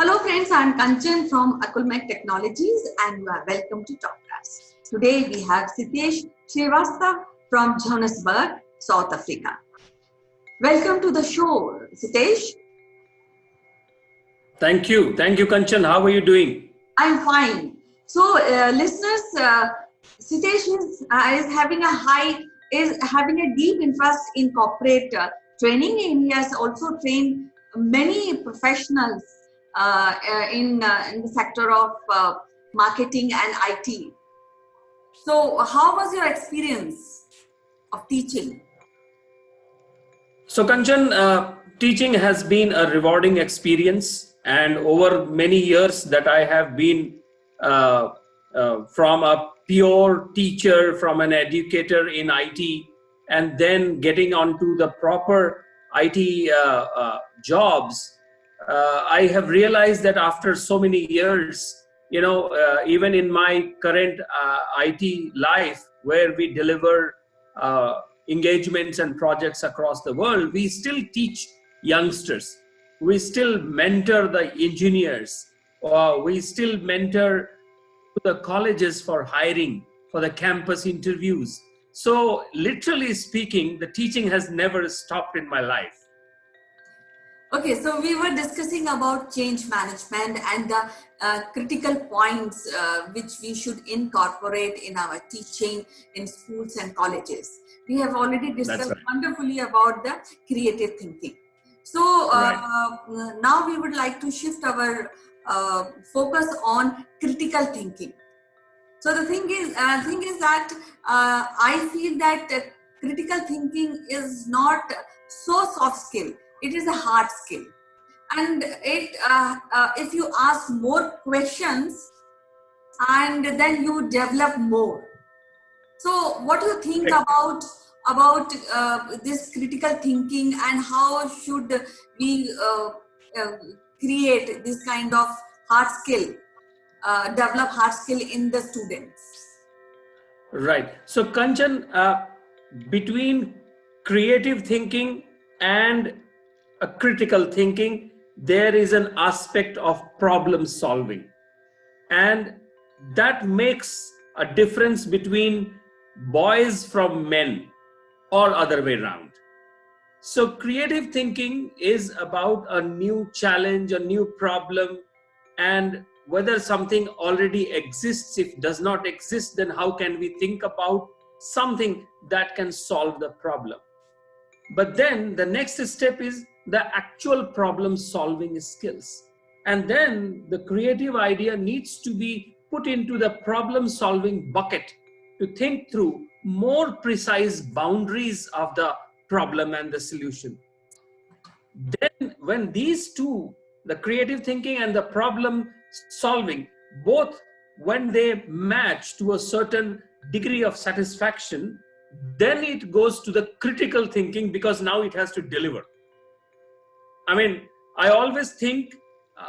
Hello friends, I'm Kanchan from Akulmek Technologies and you are welcome to Topclass. Today we have Sitesh Srivastava from Johannesburg, South Africa. Welcome to the show, Sitesh. Thank you, Kanchan. How are you doing? I'm fine. So, listeners, Sitesh is having a deep interest in corporate training, and he has also trained many professionals in the sector of marketing and IT. So, how was your experience of teaching? So, Kanchan, teaching has been a rewarding experience, and over many years that I have been from a pure teacher, from an educator in IT, and then getting onto the proper IT jobs, I have realized that after so many years, even in my current IT life, where we deliver engagements and projects across the world, we still teach youngsters. We still mentor the engineers. We still mentor the colleges for hiring, for the campus interviews. So literally speaking, the teaching has never stopped in my life. Okay, so we were discussing about change management and the critical points which we should incorporate in our teaching in schools and colleges. We have already discussed wonderfully about the creative thinking. So now we would like to shift our focus on critical thinking. So the thing is that I feel that critical thinking is not so soft skill. It is a hard skill, and if you ask more questions, and then you develop more. So, what do you think about this critical thinking, and how should we create this kind of hard skill, develop hard skill in the students? Right. So, Kanchan, between creative thinking and a critical thinking, there is an aspect of problem solving, and that makes a difference between boys from men or other way around. So creative thinking is about a new challenge, a new problem, and whether something already exists. If it does not exist, then how can we think about something that can solve the problem? But then the next step is the actual problem solving skills. And then the creative idea needs to be put into the problem solving bucket to think through more precise boundaries of the problem and the solution. Then when these two, the creative thinking and the problem solving, both when they match to a certain degree of satisfaction, then it goes to the critical thinking, because now it has to deliver. I mean, I always think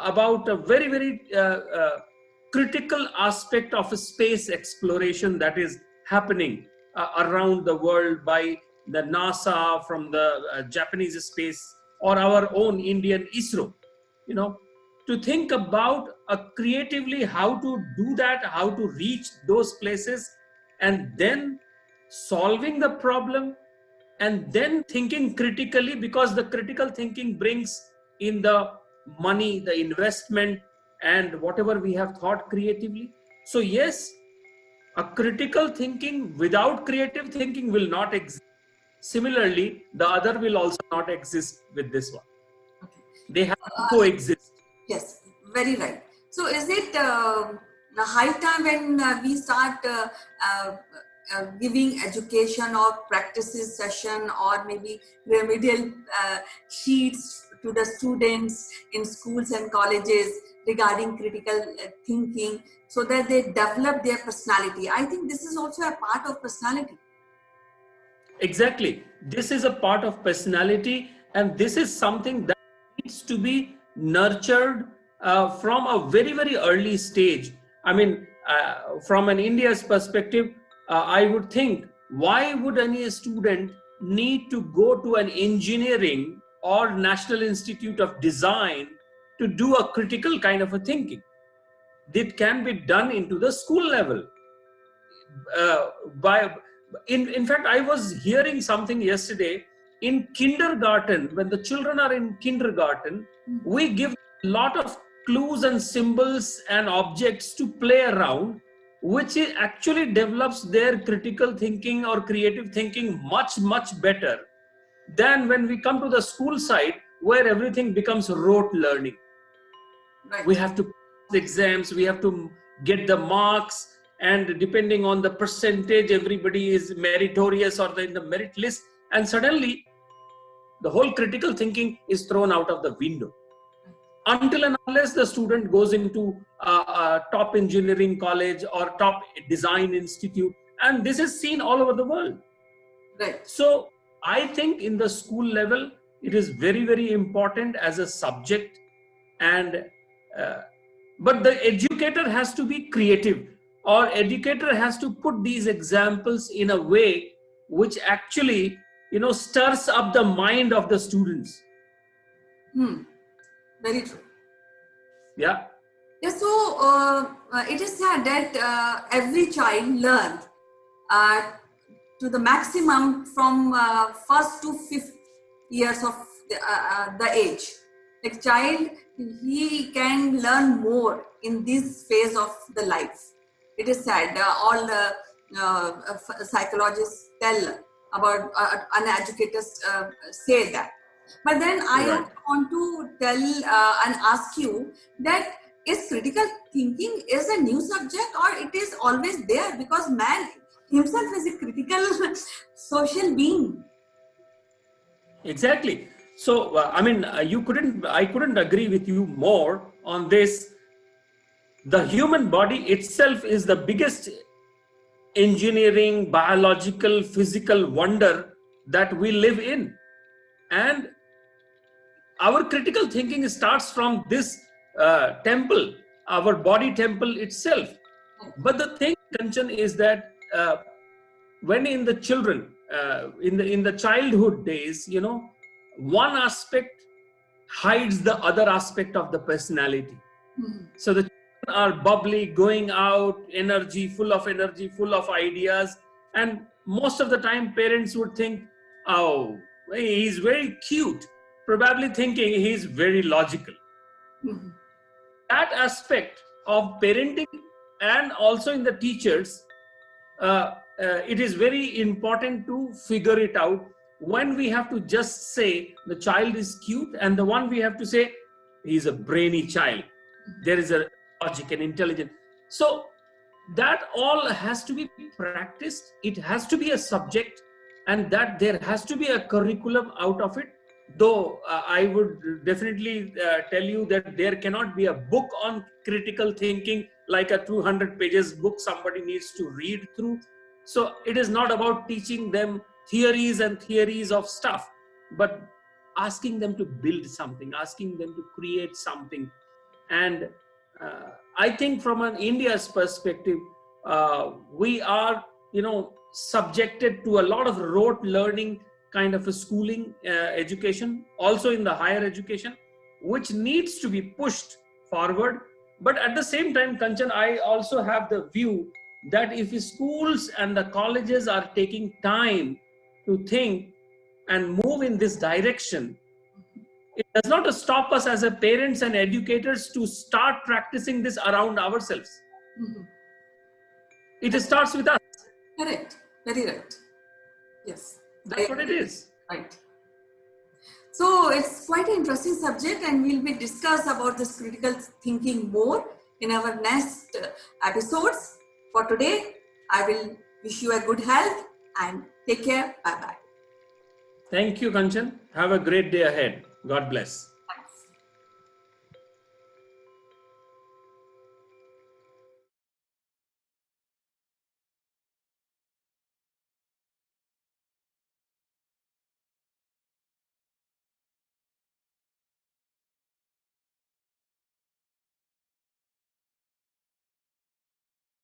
about a very, very critical aspect of a space exploration that is happening around the world by the NASA, from the Japanese space, or our own Indian ISRO. To think about creatively how to do that, how to reach those places, and then solving the problem, and then thinking critically, because the critical thinking brings in the money, the investment, and whatever we have thought creatively. So yes, a critical thinking without creative thinking will not exist. Similarly, the other will also not exist with this one. Okay. They have to coexist. Yes, very right. So is it high time when we start giving education or practices session, or maybe remedial sheets to the students in schools and colleges regarding critical thinking, so that they develop their personality? I think this is also a part of personality. Exactly. This is a part of personality, and this is something that needs to be nurtured from a very, very early stage. I mean, from an India's perspective, I would think, why would any student need to go to an engineering or National Institute of Design to do a critical kind of a thinking. It can be done into the school level. In fact, I was hearing something yesterday. In kindergarten, when the children are in kindergarten, we give a lot of clues and symbols and objects to play around, which actually develops their critical thinking or creative thinking much, much better than when we come to the school side, where everything becomes rote learning. Right. We have to pass exams, we have to get the marks, and depending on the percentage, everybody is meritorious or in the merit list, and suddenly the whole critical thinking is thrown out of the window. Until and unless the student goes into a top engineering college or top design institute, and this is seen all over the world. Right. So I think in the school level, it is very, very important as a subject, and but the educator has to be creative, or educator has to put these examples in a way which actually, stirs up the mind of the students. Very true. Yeah. Yeah, so it is said that every child learns to the maximum from first to fifth years of the age. Like child, he can learn more in this phase of the life. It is said, all psychologists tell about, uneducated say that. But then I Right. want to tell and ask you that is critical thinking is a new subject, or it is always there, because man himself is a critical social being. Exactly. So, I couldn't agree with you more on this. The human body itself is the biggest engineering, biological, physical wonder that we live in. And our critical thinking starts from this temple, our body temple itself. But the thing, Kanchan, is that when in the children, in the childhood days, one aspect hides the other aspect of the personality. So the children are bubbly, going out, full of ideas, and most of the time parents would think, oh, he's very cute, probably thinking he's very logical. That aspect of parenting and also in the teachers, it is very important to figure it out. When we have to just say the child is cute, and the one we have to say he's a brainy child, there is a logic and intelligence. So that all has to be practiced. It has to be a subject, and that there has to be a curriculum out of it. Though I would definitely tell you that there cannot be a book on critical thinking, like a 200 pages book somebody needs to read through. So it is not about teaching them theories and theories of stuff, but asking them to build something, asking them to create something. And I think from an India's perspective, we are, subjected to a lot of rote learning kind of a schooling education, also in the higher education, which needs to be pushed forward. But at the same time, Kanchan, I also have the view that if schools and the colleges are taking time to think and move in this direction, it does not stop us as a parents and educators to start practicing this around ourselves. It starts with us. Correct. Very right. Yes. That's what it is. Right. So it's quite an interesting subject, and we'll be discuss about this critical thinking more in our next episodes. For today, I will wish you a good health and take care. Bye-bye. Thank you, Kanchan. Have a great day ahead. God bless.